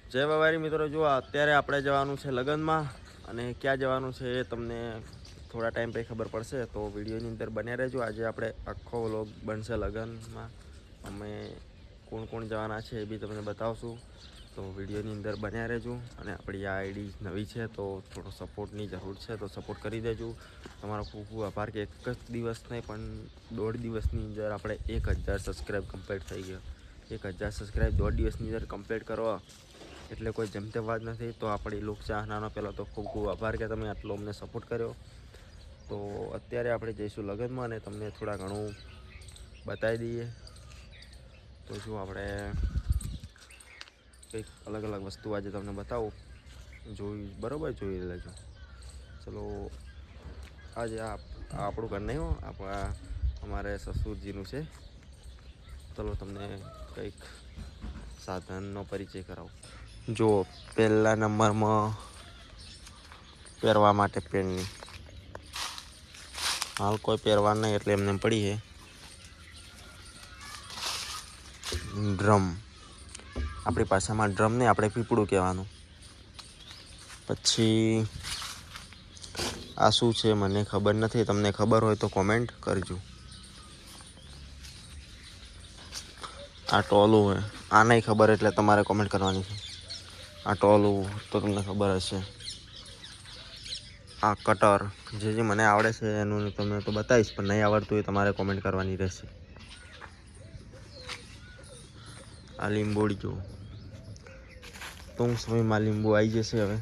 જય બાબારી મિત્રો, જો અત્યારે આપણે જવાનું છે લગ્નમાં અને ક્યાં જવાનું છે એ તમને થોડા ટાઈમ પછી ખબર પડશે. તો વિડીયોની અંદર બન્યા રહેજો. આજે આપણે આખો વ્લોગ બનશે લગ્નમાં. અમે કોણ કોણ જવાના છે એ બી તમને બતાવશું. તો વિડીયોની અંદર બન્યા રહેજો. અને આપણી આ આઈડી નવી છે તો થોડો સપોર્ટની જરૂર છે, તો સપોર્ટ કરી દેજો. તમારો ખૂબ ખૂબ આભાર કે એક જ દિવસ નહીં પણ 1.5 દિવસની અંદર આપણે 1000 સબસ્ક્રાઈબ કમ્પ્લીટ થઈ ગયો. 1000 સબસ્ક્રાઈબ 1.5 દિવસની અંદર કમ્પ્લીટ કરો એટલે કોઈ જેમતે વાત નથી. તો આપણી લોકચાહનાનો પહેલાં તો ખૂબ ખૂબ આભાર કે તમે આટલો અમને સપોર્ટ કર્યો. તો અત્યારે આપણે જઈશું લગ્નમાં અને તમને થોડા ઘણું બતાવી દઈએ. તો જો આપણે કંઈક અલગ અલગ વસ્તુ આજે તમને બતાવું, બરાબર જોઈ લેજો. ચલો, આજે આપણું ઘર નહીં હો, અમારે સસુરજીનું છે. ચલો તમને કંઈક સાધનનો પરિચય કરાવું. જો પહેલા નંબરમાં પહેરવા માટે પેનની, હાલ કોઈ પહેરવા નહીં એટલે એમને પડી છે. ડ્રમ, આપણી ભાષામાં ડ્રમ નહીં, આપણે પીપળું કહેવાનું. પછી આ શું છે મને ખબર નથી, તમને ખબર હોય તો કોમેન્ટ કરજો. આ ટોલું હોય, આ નહીં ખબર એટલે તમારે કોમેન્ટ કરવાની છે. આ ટોલું તો તમને ખબર હશે. આ કટર, જે મને આવડે છે એનું તમને તો બતાવીશ, પણ નહીં આવડતું એ તમારે કોમેન્ટ કરવાની રહેશે. આ લીંબોડી, જો ટૂંક સમયમાં લીંબુ આવી જશે. હવે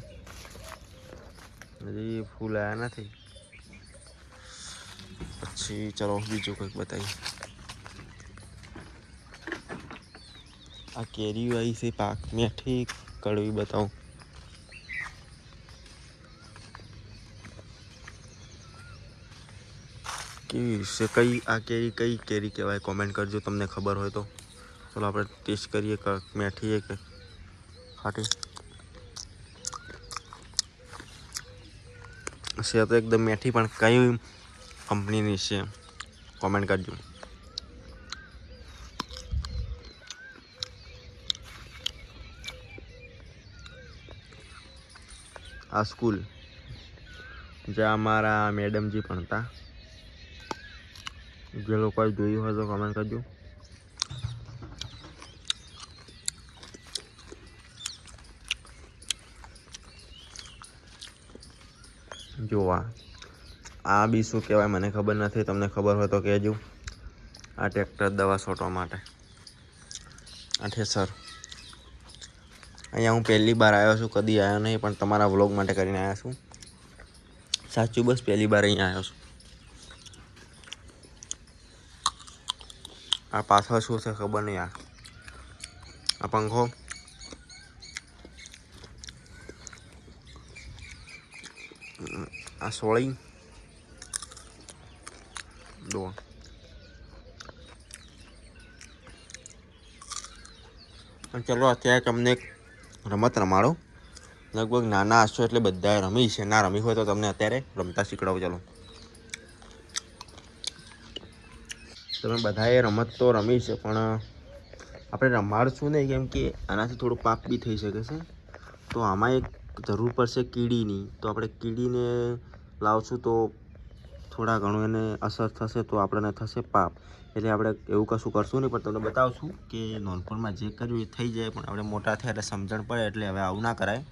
હજી ફૂલ આવ્યા નથી. પછી ચલો બીજું કંઈક બતાવીએ. આ કેરી આવી છે, પાક મીઠી કડવી બતાવું. કેવી છે, આ કઈ કેરી કહેવાય કોમેન્ટ કરજો તમને ખબર હોય તો. ચલો આપણે ટેસ્ટ કરીએ મીઠી કે ખાટી. છે તો એકદમ મીઠી, પણ કઈ કંપનીની છે કોમેન્ટ કરજો. આ સ્કૂલ જ્યાં અમારા મેડમજી ભણતા, જે લોકોએ જોયું હોય તો કોમેન્ટ કરજો. જોવા આ બી શું કહેવાય મને ખબર નથી, તમને ખબર હોય તો કહેજો. આ ટ્રેક્ટર દવા છોટવા માટે. આ ઠેસર, અહીંયા હું પહેલી વાર આવ્યો છું, કદી આવ્યો નહીં, પણ તમારા વ્લોગ માટે કરીને આવ્યા છું. સાચું, બસ પહેલી વાર અહીંયા આવ્યો છું. આ પાછળ શું છે ખબર નહીં. આ પંખો, આ સોળી દો. ચલો અત્યારે તમને એક રમત રમાડો. લગભગ નાના હશો એટલે બધાએ રમી છે, ના રમી હોય તો તમને અત્યારે રમતા શીખડાવું. ચલો, તમે બધાએ રમત તો રમી છે, પણ આપણે રમાડશું નહીં, કેમ કે આનાથી થોડું પાપ બી થઈ શકે છે. તો આમાં એક જરૂર પડશે કીડીની. તો આપણે કીડીને લાવશું તો થોડા ઘણું એને અસર થશે, તો આપણને થશે પાપ. એટલે આપણે એવું કશું કરશું નહીં, પણ તમને બતાવશું કે નોનપણમાં જે કર્યું એ થઈ જાય, પણ આપણે મોટા થયા એટલે સમજણ પડે, એટલે હવે આવું ના કરાય.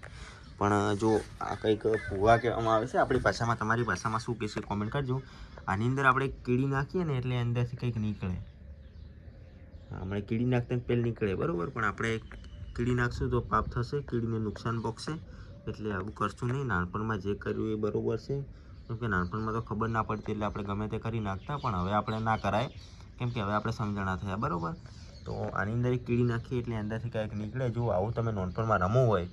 પણ જો આ કંઈક ભૂવા કહેવામાં આવે છે આપણી ભાષામાં, તમારી ભાષામાં શું કહેશે કોમેન્ટ કરજો. આની અંદર આપણે કીડી નાખીએ ને એટલે અંદરથી કંઈક નીકળે. આપણે કીડી નાખતા પહેલાં નીકળે બરાબર, પણ આપણે કીડી નાખશું તો પાપ થશે, કીડીને નુકસાન પહોંચશે. એટલે આવું કરશું નહીં. નાનપણમાં જે કર્યું એ બરાબર છે, કેમ કે નાનપણમાં તો ખબર ના પડતી એટલે આપણે ગમે તે કરી નાખતા, પણ હવે આપણે ના કરાય, કેમ કે હવે આપણે સમજણા થયા બરાબર. તો આની અંદર કીડી નાખીએ એટલે અંદરથી કંઈક નીકળે. જો આવું તમે નાનપણમાં રમવું હોય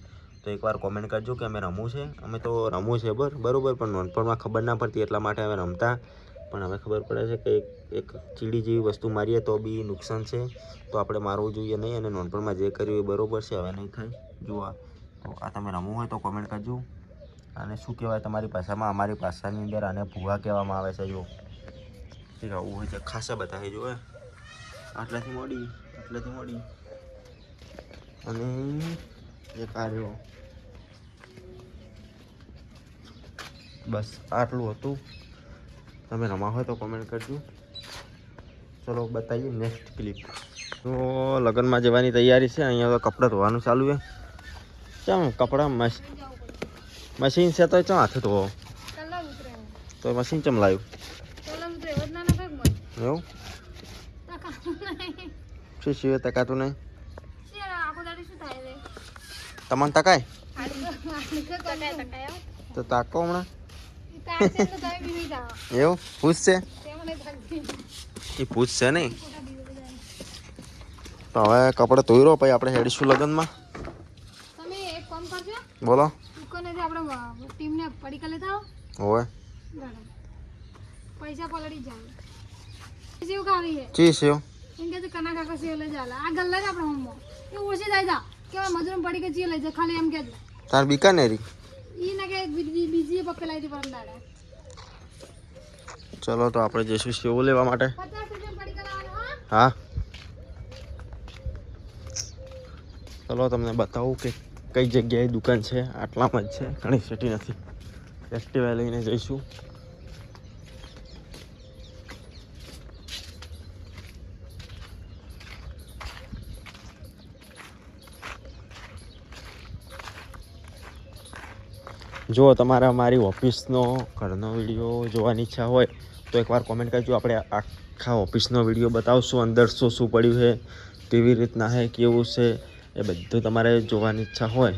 તો એકવાર કોમેન્ટ કરજો કે અમે રમવું છે. અમે તો રમવું છે બરાબર, પણ નાનપણમાં ખબર ના પડતી એટલા માટે અમે રમતા. પણ હવે ખબર પડે છે કે એક ચીડી જેવી વસ્તુ મારીએ તો બી નુકસાન છે, તો આપણે મારવું જોઈએ નહીં. અને નાનપણમાં જે કર્યું એ બરાબર છે, હવે નહીં થાય. જુઓ, તો આ તમે રમવું હોય તો કોમેન્ટ કરજો. આને શું કહેવાય તમારી ભાષામાં? અમારી ભાષાની અંદર આને ભૂવા કહેવામાં આવે છે. જો ઠીક, આવું હોય છે ખાસા બધા જો આટલાથી મોડી અને એક આ રહ્યો. બસ આટલું હતું. તમે રમા હોય તો કોમેન્ટ કરજો. ચલો બતાવીએ નેક્સ્ટ ક્લિપ. તો લગ્નમાં જવાની તૈયારી છે. અહીંયા તો કપડાં ધોવાનું ચાલુ છે. કેમ કપડાં મશીન છે તો ચમ હાથે ધોવો? તો મશીન ચમ લાવ્યું એવું? શું સિવાય તકાતું નહીં? તમને તકાય તો તાકો હમણાં એવું પૂછશે એ પૂછશે નહીં. તો હવે કપડે ધોઈ રહ્યો પછી આપણે હેડીશું લગ્નમાં. બોલો હોય પૈસા પલડી જાય સેવ ખાવી હે ચી સેવ ઇનકે તો કના કાકા સેવ લઈ जाला આ ગલ્લા જ આપણે હોમો એ ઓછી જાય જા કે મજૂર પડી કે ચી લઈ જા ખાલી એમ કે તાર બીકાનેરી ઈ ના કે બીજી પપ્પે લઈ દી પરમ દાડે. ચલો તો આપણે જઈશું સેવ લેવા માટે. 50 રૂપિયા પડી કરાવવાનો હા ચલો તમને બતાવું કે કઈ જગ્યાએ દુકાન છે. આટલામાં જ છે, ઘણી સિટી નથી. એક્ટિવા લઈને જઈશું. જો તમારે અમારી ઓફિસનો ઘરનો વિડીયો જોવાની ઈચ્છા હોય તો એકવાર કોમેન્ટ કરજો. આપણે આખા ઓફિસનો વિડીયો બતાવશું. અંદર શું પડ્યું છે, કેવી રીતના છે, કેવું છે, એ બધું તમારે જોવાની ઈચ્છા હોય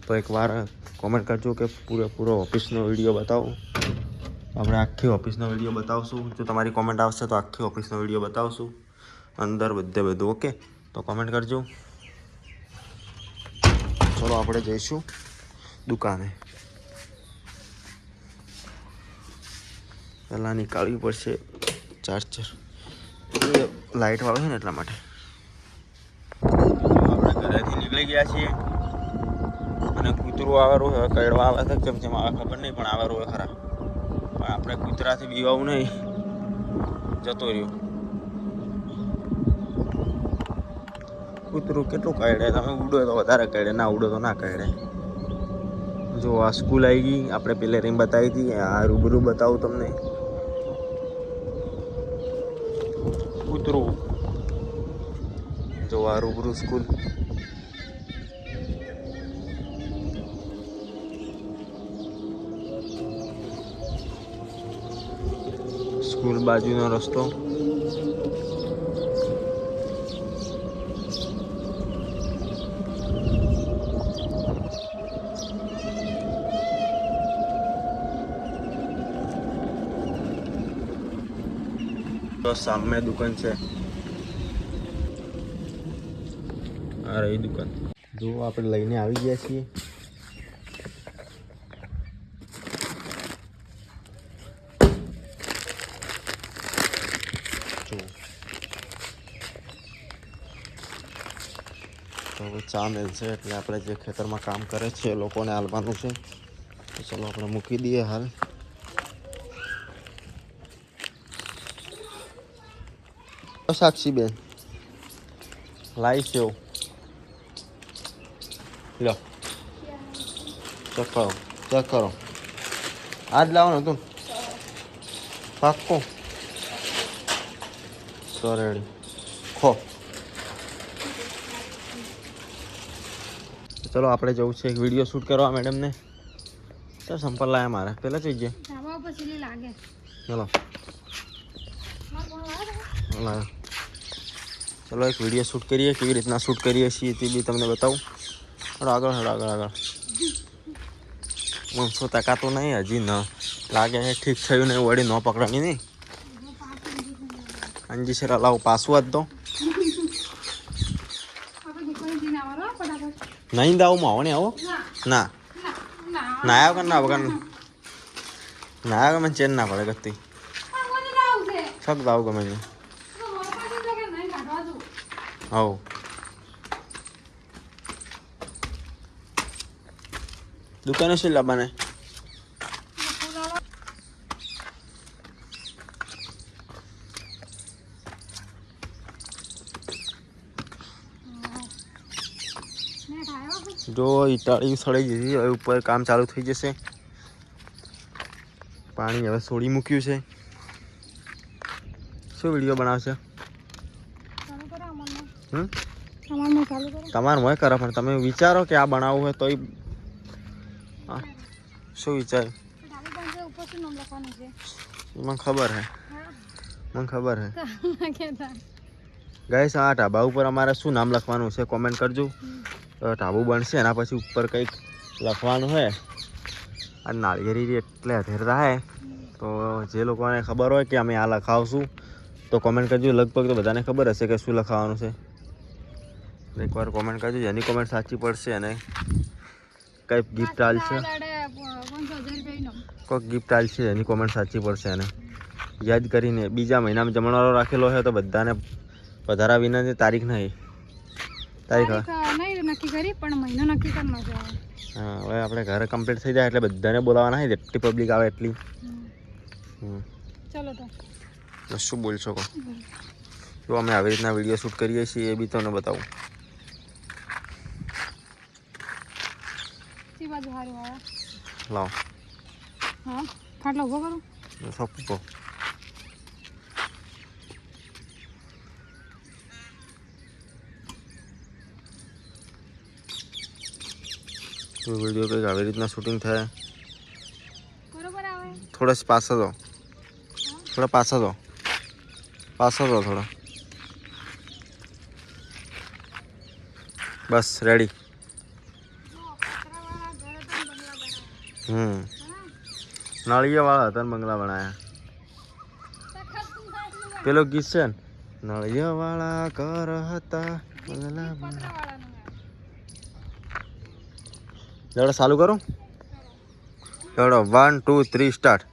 તો એકવાર કોમેન્ટ કરજો કે પૂરેપૂરો ઓફિસનો વિડીયો બતાવો. આપણે આખી ઓફિસનો વિડીયો બતાવશું. જો તમારી કોમેન્ટ આવશે તો આખી ઓફિસનો વિડીયો બતાવશું, અંદર બધું. ઓકે તો કોમેન્ટ કરજો. ચલો આપણે જઈશું દુકાને. પહેલાં નીકાળવી પડશે ચાર્જર, લાઇટવાળો છે ને એટલા માટે. આપણે ઘરેથી નીકળી ગયા છીએ અને કૂતરું આવેલું હવે કડવા આવે છે જેમ આવે ખબર નહીં પણ આવેલું હોય ખરા. પણ આપણે કૂતરાથી બીવાવું નહીં, જતો રહ્યો. કૂતરું કેટલું કરડે, તમે ઉડો તો વધારે કરડે, ના ઉડો તો ના કરડે. જો આ સ્કૂલ આવી ગઈ. આપણે પેલે રીમ બતાવી હતી, આ રૂબરૂ બતાવું તમને. કૂતરું જો આ રૂબરૂ સ્કૂલ. સ્કૂલ બાજુનો રસ્તો. તો સામે દુકાન છે. આ રહી દુકાન. જો આપણે લઈને આવી ગયા છીએ. તો હવે ચા મેલશે એટલે આપણે જે ખેતરમાં કામ કરે છે એ લોકોને આલવાનું છે. તો ચલો આપણે મૂકી દઈએ હાલ. સાક્ષી બેન લાઈ છે લો ચેક કરો આજ લાવવાનું હતું પાક્કો. તો રેડી ખો. ચલો આપણે જવું છે એક વિડીયો શૂટ કરવા મેડમને. તો સંપલ લાયા મારે પહેલાં જોઈ ગયા. ચલો લાવ્યો. ચલો એક વિડીયો શૂટ કરીએ. કેવી રીતના શૂટ કરીએ છીએ તે બી તમને બતાવું. આગળ હું શું તકાતું નહીં હજી ન લાગે છે ઠીક થયું નહીં. વળી ન પકડવાની નહીં. અંજી સર લાવું પાછું આજ તો નહીં દાવું આવો ને આવો ના નાયા વગર ના વગર નાયા વગર મને ચેન ના પડે ગતી સક દાવું ગમે છે. હવ દુકાને શું લાવવાને? નેટ આવ્યો જો ઈટાળી સળાઈ દીધી, હવે ઉપર કામ ચાલુ થઈ જશે. પાણી હવે છોડી મૂક્યું છે. શું વિડીયો બનાવશે? ચાલુ કરો અમલમાં. હમ ચાલુ કરો. તમારું હોય કરો, પણ તમે વિચારો કે આ બનાવવું હોય તોય શું વિચાર? ઢાબુ બંધ ઉપર શું નામ લખવાનું છે? મને ખબર હે, હા મને ખબર હે. કેતા ગાઈસ, આ ઢાબા ઉપર અમારે શું નામ લખવાનું છે કોમેન્ટ કરજો. તો ઢાબુ બનશે એના પછી ઉપર કંઈક લખવાનું હોય. અને નાળિયેરી એટલે અધેરતા હે, તો જે લોકોને ખબર હોય કે અમે આ લખાવશું તો કોમેન્ટ કરજો. લગભગ તો બધાને ખબર હશે કે શું લખાવાનું છે. એકવાર કોમેન્ટ કરજો, જેની કોમેન્ટ સાચી પડશે અને કંઈક ગિફ્ટ આલશે. 5,000 કોઈક ગિફ્ટ આલશે એની કોમેન્ટ સાચી પડશે. અને યાદ કરીને બીજા મહિનામાં જમણવારો રાખેલો છે તો બધાને વધારા વિનાની તારીખ નહીં. તારીખ નહીં નક્કી કરી, પણ મહિનો નક્કી કરી નાખો. હા, હવે આપણે ઘરે કમ્પ્લીટ થઈ જાય એટલે બધાને બોલાવવાના છે, જેટલી પબ્લિક આવે એટલી. ચલો તો શું બોલી શકો? જો અમે આવી રીતના વિડીયો શૂટ કરીએ છીએ એ બી તમને બતાવું. સી બાજુ હારું આવે? લાવો હા, ખાટલો ઊભો કરો. સપકો તો વિડીયો કંઈક આવી રીતના શૂટિંગ થાય. બરોબર આવે? થોડા પાછા દો, થોડા પાછા દો, પાછા દો થોડા. બસ રેડી. નળિયાવાળા હતા ને બંગલા બનાયા. પેલો ગીત છે ને, નળિયાવાળા ઘર હતા બંગલા બનાયા. જરા ચાલુ કરો. ચલો 1 2 3 સ્ટાર્ટ.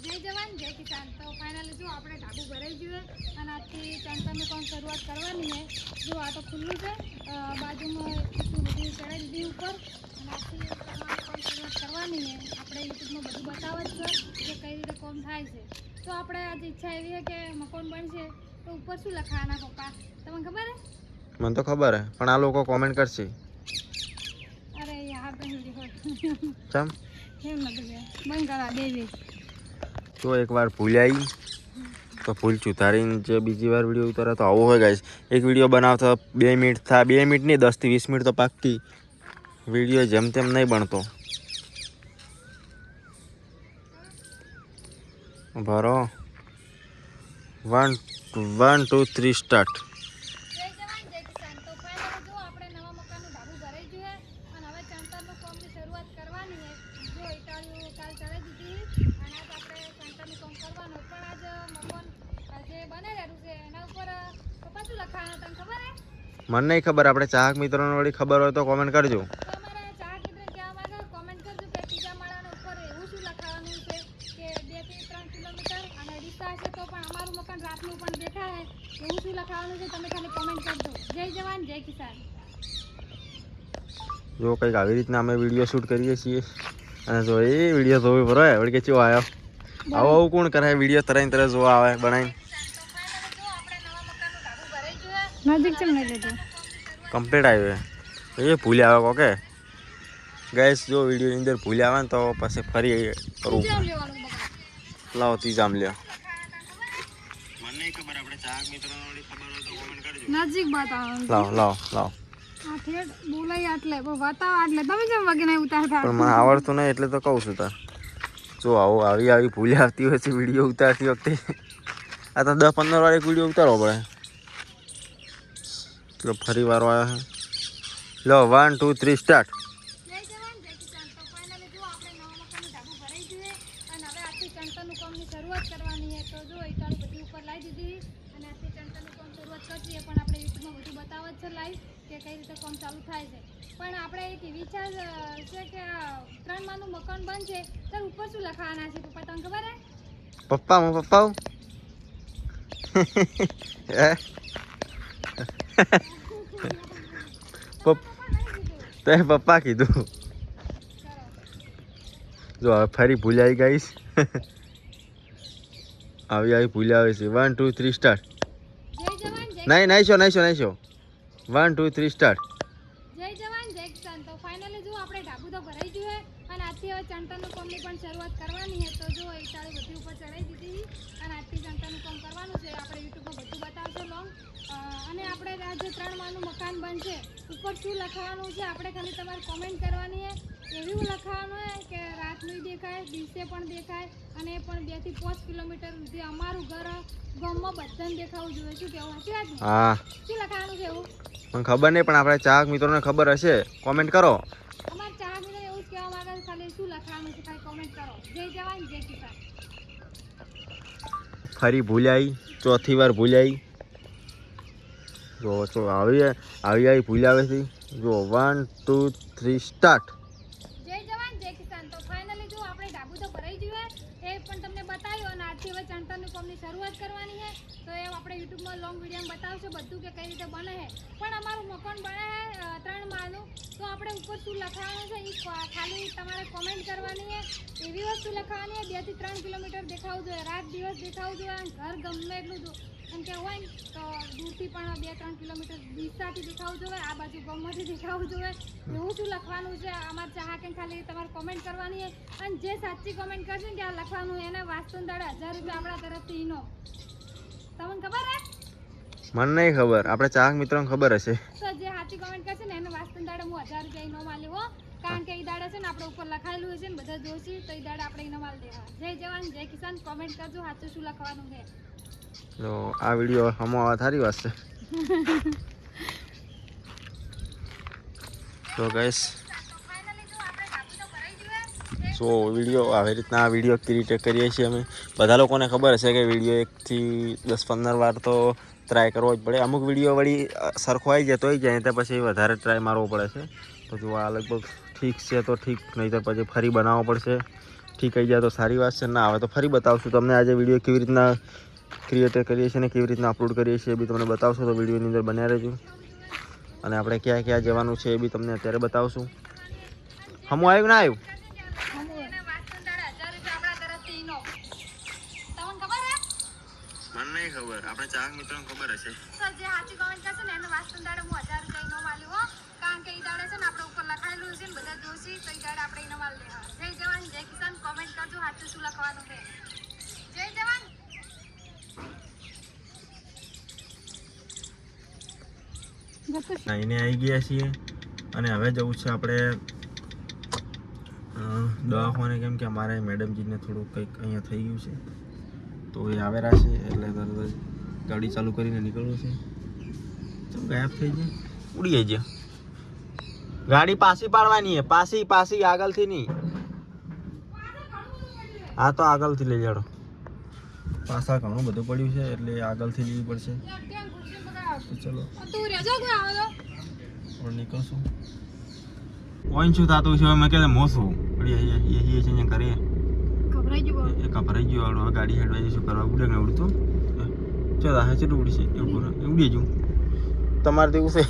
જય જવાન જય કિસાન. તો ફાઇનલી જો આપણે ઢાબુ ભરાઈ ગયું અને આજથી ચણતરનું કામ શરૂઆત કરવાની છે. જો આ તો ખુલ્લું છે, બાજુમાં એટલું બધું ચડાવી દીધી ઉપર, અને આજથી તમારે કામ શરૂઆત કરવાની છે. આપણે યુટ્યુબમાં બધું બતાવે જ છે કે કઈ રીતે કામ થાય છે. તો આપણે આજે ઈચ્છા એવી છે કે મકાન બનશે તો ઉપર શું લખાવાના પપ્પા, તમને ખબર હે? મને તો ખબર હે, પણ આ લોકો કોમેન્ટ કરશે. અરે યાર ચમ એમ નથી બંધ કરા દેવી. જો એકવાર ભૂલ આવી તો ભૂલ ચુતારીને જે બીજી વાર વિડીયો ઉતારે તો આવું હોય ગાઈસ. એક વિડીયો બનાવતા 2 મિનિટ થાય, 2 મિનિટ નહીં 10 થી 20 મિનિટ તો પાક્કી. વિડીયો જેમ તેમ નહીં બનતો. ભરો 1 2 3 સ્ટાર્ટ. જય જવાન જય કિસાન. તો ફાઇનલી જો આપણે નવા મકાનનું ઢાબુ ભરાઈ ગયું છે અને હવે ચણતરનું કામની શરૂઆત કરવાની છે. જો ઈટાળીઓ કાલ ચડાવી દીધી અને આજ આપણે ચણતરનું કામ કરવાનું. પણ આજ મકાન જે બને રહ્યું છે એના ઉપર પપ્પા શું લખાવાનું તને ખબર હે? મને નહીં ખબર. આપણે ચાહક મિત્રોને વળી ખબર હોય તો કોમેન્ટ કરજો. તો અમારે ચાર કિલો કહેવા માંગે કોમેન્ટ કરજો કે ત્રીજા માળાના ઉપર એવું શું લખાવાનું છે કે 2 થી 3 કિલોમીટર અને ડીસા હશે તો પણ અમારું મકાન રાતનું પણ દેખાય એવું શું લખાવાનું છે તમે ખાલી કોમેન્ટ કરજો. જય જવાન જય કિસાન. જો કંઈક આવી રીતના અમે વિડીયો શૂટ કરીએ છીએ અને જો એ વિડીયો જોવી પડે વળી કે ચેવો આવ્યો. આવું આવું કોણ કરે વિડીયો તરાઈને તરત જોવા આવે બનાવીને. નજીક ચમ નહીં લેજો કમ્પ્લીટ આવ્યો એ ભૂલ આવે કોકે ગેસ. જો વિડીયોની અંદર ભૂલ આવે ને તો પછી ફરી કરવું. લાવો ત્રીજામ લ્યો. મને નહીં ખબર. આપણે ચાહક મિત્રોને વળી ખબર હોય તો કોમેન્ટ કરજો. નજીક બતાવો. લાવો લાવો લાવો. આ ઠેઠ બોલાય આટલે પણ બતાવો આટલે તમે જેમ વગી નહીં ઉતારતા. પણ મને આવડતું નહીં એટલે તો કહું છું તાર. જો આવો આવી ભૂલ આવતી હોય છે વિડીયો ઉતારતી વખતે. આ તો 10-15 વાર એક વિડીયો ઉતારવો પડે. તો ફરી વાર આવ્યા છે. લો 1 2 3 સ્ટાર્ટ. જય જવાન જય કિસાન. તો ફાઇનલી જો આપણે નવા મકાનનું ઢાબુ ભરાઈ ગયું અને હવે આજથી ચણતરનું કામની શરૂઆત કરવાની છે. તો જો ઈટાળી બધી ઉપર લાવી દીધી અને આજથી ચણતરનું કામ શરૂઆત કરવી પણ આપણે યુટ્યુબમાં બધું બતાવે જ છે લાઈવ કે કઈ રીતે કામ ચાલુ થાય છે. પણ આપણે એક વિચાર છે કે 3 માળનું મકાન બનશે તો ઉપર શું લખાવાના છે પપ્પા તમને ખબર હે? પપ્પા હું પપ્પા તે પપ્પા કીધું. જો હવે ફરી ભૂલ આવી ગઈશ. આવી ભૂલ આવે છે. 1 2 3 સ્ટાર્ટ. જય જવાન જય નહીં નહીં શો 1 2 3 સ્ટાર્ટ. જય જય જવાન જય કિસાન. તો ફાઇનલી જો આપણે ઢાબુ તો ભરાઈ ગયું છે અને આજથી હવે ચણતરનું કામની પણ શરૂઆત કરવાની છે. તો જો ઈટાળી બધી ઉપર ચડાવી દીધી અને આજથી ચણતરનું કામ કરવાનું છે. આપણે યુટ્યુબમાં બધું બતાવશો લોંગ. અને આપણે આ જે 3 માળનું મકાન બનશે ઉપર શું લખવાનું છે આપણે ખાલી તમારે કોમેન્ટ કરવાની છે. એવું લખવાનું છે કે રાતનું દેખાય દિવસે પણ દેખાય અને એ પણ 2 થી 5 કિલોમીટર સુધી અમારું ઘર ગામમાં બધાને દેખાવું જોઈએ. શું કહેવું હશે આજ? હા, શું લખવાનું છે એવું? મને ખબર નહીં, પણ આપણે ચાહક મિત્રોને ખબર હશે, કોમેન્ટ કરો. અમાર ચાહ મિત્ર એવું જ કહેવા માંગે છે, ખાલી શું લખવાનું છે ખાલી કોમેન્ટ કરો. જય જવાન જય કિસાન. ફરી ભૂલાઈ, ચોથી વાર ભૂલાઈ. જો આવી ભૂલાવે છે. જો 1 2 3 સ્ટાર્ટ. જય જવાન જય કિસાન. તો ફાઇનલી જો આપણે ઢાબુ તો ભરાઈ ગયું છે એ પણ તમને બતાવ્યું અને આજથી હવે ચણતરનું કામની શરૂઆત કરવાની છે. તો એ આપણે યુટ્યુબમાં લોંગ વિડીયોમાં બતાવશું બધું કે કઈ રીતે બને છે. પણ અમારું મકાન બને છે 3 માળનું. તો આપણે ઉપર શું લખવાનું છે એ ખાલી તમારે કોમેન્ટ કરવાની છે. એવી વસ્તુ લખવાની છે 2 થી 3 કિલોમીટર દેખાવું જોઈએ, રાત દિવસ દેખાવું જોઈએ અને ઘર ગમે એટલું એમ કે હોય ને તો દૂરથી પણ 2-3 કિલોમીટર દિશાથી દેખાવું જોઈએ, આ બાજુ ગામમાંથી દેખાવું જોઈએ. એવું શું લખવાનું છે અમારે ચાહકે ખાલી તમારે કોમેન્ટ કરવાની છે. અને જે સાચી કોમેન્ટ કરશે ને કે આ લખવાનું એને વાસ્તવના દાડે 1000 રૂપિયા આપણા તરફથી ઇનામ. તમને ખબર હે? મને નહીં ખબર, આપણે ચાહક મિત્રોને ખબર હશે. તો જે સાચી કોમેન્ટ કરશે ને એને વાસ્તવના દાડે હું 1000 રૂપિયા ઇનામ આલ્યો હો. કારણ કે એ દાડે છે ને આપણે ઉપર લખાયેલું છે ને બધા જોશી તો એ દાડે આપણે ઇનામ આલ દેવા. જય જવાન જય કિસાન. કોમેન્ટ કરજો સાચું શું લખવાનું છે. તો આ વિડીયો હમો આવવા સારી વાત છે. તો ગાઈસ સો વિડીયો આવી રીતના વિડીયો ક્રિએટ કરીએ છીએ અમે. બધા લોકોને ખબર હશે કે વિડીયો 1 થી 10-15 વાર તો ટ્રાય કરવો જ પડે. અમુક વિડીયો વળી સરખો આવી જાય તોય જાય તો પછી વધારે ટ્રાય મારવો પડે છે. તો જો આ લગભગ ઠીક છે તો ઠીક, નહીં તો પછી ફરી બનાવવો પડશે. ઠીક આવી જાય તો સારી વાત છે, ના આવે તો ફરી બતાવશું તમને. આજે વિડીયો કેવી રીતના ક્રિએટ કરીએ છીએ અને કેવી રીતના અપલોડ કરીએ છીએ એ બી તમને બતાવશું. તો વિડીયોની અંદર બન્યા રહેજો. અને આપણે ક્યાં ક્યાં જવાનું છે એ બી તમને અત્યારે બતાવશું. હમું આવ્યું ના આવ્યું? મને નહીં ખબર, આપણે ચાહક મિત્રોને ખબર હશે. સર જે સાચી કોમેન્ટ કરશે ને એને વાસ્તવના દાડે હું 1000 રૂપિયા ઇનામ આલ્યો હો. કારણ કે એ દાડે છે ને આપણે ઉપર લખાયેલું છે ને બધા જોશી તો એ દાડે આપણે ઇનામ આલ દેવા. જય જવાન જય કિસાન. કોમેન્ટ કરજો સાચું શું લખવાનું છે. જય જવાન. એને આવી ગયા છીએ અને હવે જવું છે આપણે દવાખાને, કેમ કે અમારે મેડમજીને થોડું કંઈક અહીંયા થઈ ગયું છે. તો એ આવેલા છે એટલે તરત જ ગાડી ચાલુ કરીને નીકળવું છે. ચમ ગાયબ થઈ જાય, ઉડી જાય. ગાડી પાછી પાડવાની છે, પાછી આગળથી નહીં. હા તો આગળથી લઈ જાડો. પાછળ ઘણું બધું પડ્યું છે એટલે આગળથી લેવી પડશે. તો ચલો નીકળશું. ઓઈન શું થતું છે મેં કહે મોસું કરીએ કરીએ કપરાઈ ગયો આવડો. ગાડી હેડવાઈ શું કરવા ઉડે ને ઉડતું ચાલ હા ચેટલું ઉડી છે ઉડી જવું તમારે તેવું છે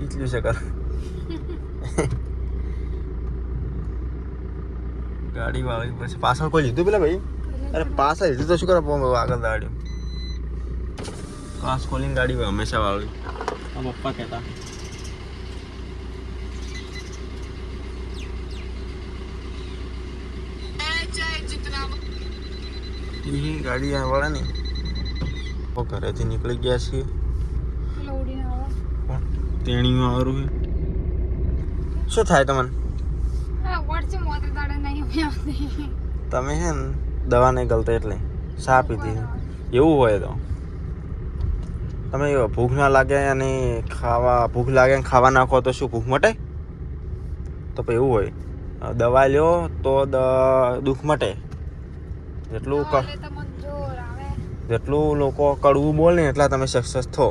એટલું છે કર. ગાડી વાળી પછી પાછળ કોઈ લીધું પેલા ભાઈ? અરે પાછળ લીધું તો શું કરવા આગળ દાડ્યું. કાસ ખોલીને ગાડી હોય હંમેશા વાળી. આ પપ્પા કહેતા ગાડી વાળા ને ઘરેથી નીકળી ગયા છીએ. તેણીઓ આવરું છે. શું થાય તમને? તમે છે ને દવા નહીં ગલતા એટલે ચા પીધી એવું હોય તો તમે ભૂખ ના લાગે અને ભૂખ લાગે ને ખાવા નાખો તો શું ભૂખ મટે? તો પછી એવું હોય દવા લ્યો તો દુઃખ મટે. જેટલું લોકો કડવું બોલે એટલા તમે સક્સેસ થો.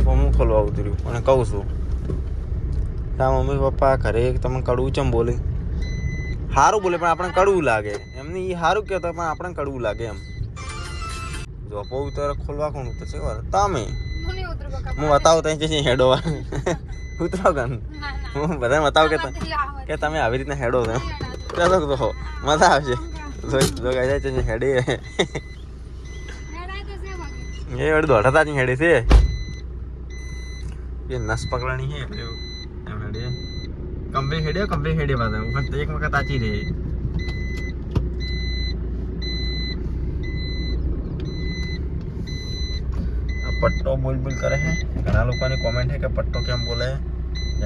હું ખોલવા ઉતર્યું અને કહું છું તારા મમ્મી પપ્પા ઘરે તમે કડવું ચમ બોલે? સારું બોલે પણ આપણને કડવું લાગે. એમને એ સારું કહેતો પણ આપણને કડવું લાગે એમ. જોપો ઉતર ખોલવા કોણ ઉતરશે તમે? હું બતાવું ત્યાં હેડો ઉતરો ગન. હું બધાને બતાવું કે તમે આવી રીતના હેડો છો. ચાલો તો મજા આવશે. હેડે એ વળી દોઢતા જ હેડે છે એ નસ પકડણી છે એટલે એમ હેડે કંપે હેડે પાછા એક વખત આચી રહે. આ પટ્ટો બોલ કરે છે. ઘણા લોકોની કોમેન્ટ છે કે પટ્ટો કેમ બોલે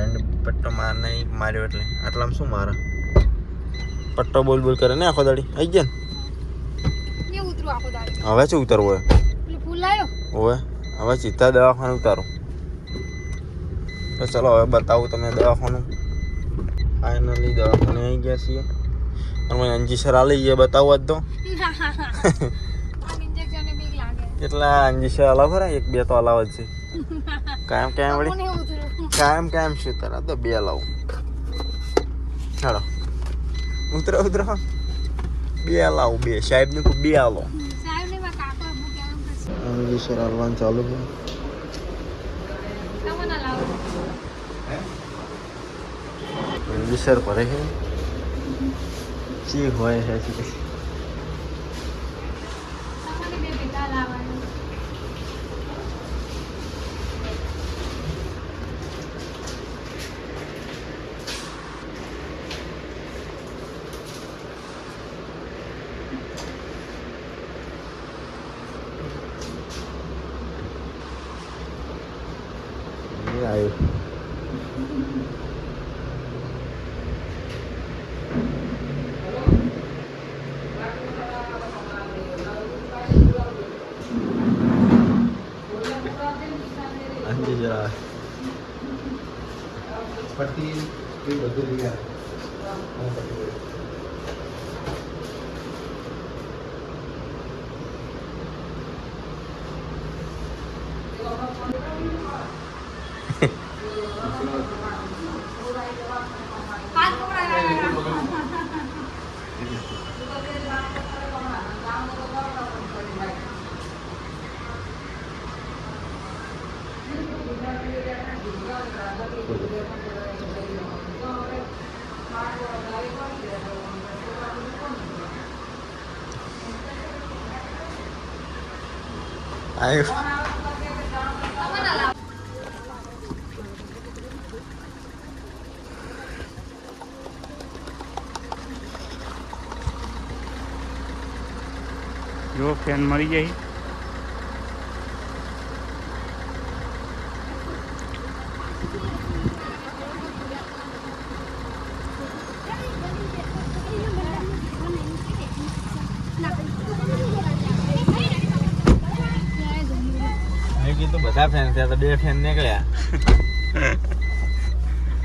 એન્ડ પટ્ટો નહીં માર્યો એટલે આટલામાં શું મારે પટ્ટો બોલ કરે ને આખો દાડી આવી ગયા ને ઉતરું આખો દાડી. ને હવે શું ઉતરવું હોય પેલું ફૂલ લાયો હવે હવે સીધા દવાખાને ઉતારો તો ચલો હવે બતાવું તમને દવાખાનું. ફાઇનલી દવાખાને આવી ગયા છીએ અને મને અંજીસર આલી ગયા બતાવું આજ તો ઇન્જેક્શન બીક લાગે. કેટલા અંજીસર અલાવ ખરા એક બે તો અલાવ જ છે કાયમ વળી કોને ઉતરું કાયમ શું તારા તો બે અલાવ ચાલો ઉતરો બે અલાવ બે સાહેબ ને બે આલો સાહેબ ને માં કાકો હું કેમ કરશે અંજીસર આલવાનું ચાલુ છે. તમને લાવો અંજીસર ભરે છે ચી હોય છે તમને બે ભેગા લાવવાનું. આવ્યું અંજીસર આવે પટ્ટી બધું લઈ હાથ પકડાય. આવ્યું તમને લાવો. જો ફેન મરી જાય મેં કીધું બધા ફેન થયા તો બે ફેન નીકળ્યા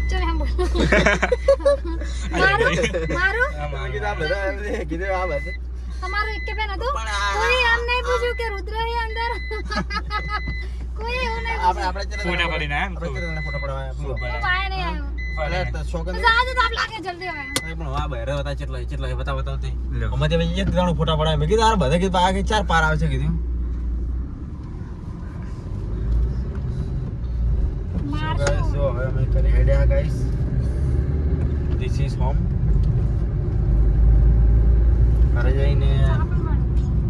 ચલ એમ બોલ. મારું કીધું આ બધા તમારું એક કે બેન હતું કોઈ એમ નહીં પૂછ્યું કે રુદ્ર હે અંદર કોઈ એવું નહીં પૂછ્યું. ફોટા પડીને આયા ને ફોટા પડવા તો પાયા નહીં આવ્યો. શોખન તો આજે તો આપ લાગે જલ્દી હવે. પણ વાહ બહેરે હતા કેટલા બતાવતી અમારે એક ત્રણ ફોટા પડાવે મેં કીધું આ બધા કીધું આ ચાર પાર આવે છે કીધું મારશું. So હવે અમે કરી હેડ્યા ગાઈસ ધીસ ઇઝ હોમ ઘરે જઈને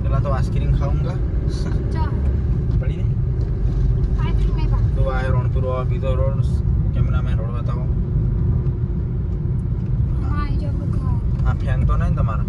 પેલા તો આઈસ્ક્રીમ ખાऊंगा ચાલ પડી ને આઈસ્ક્રીમ નહીં પા. તો આ રણપુર બીજો રોડ કેમેરામેન રોડ બતાવો હા એ જો બધું. આ ફેન તો નહીં તમારા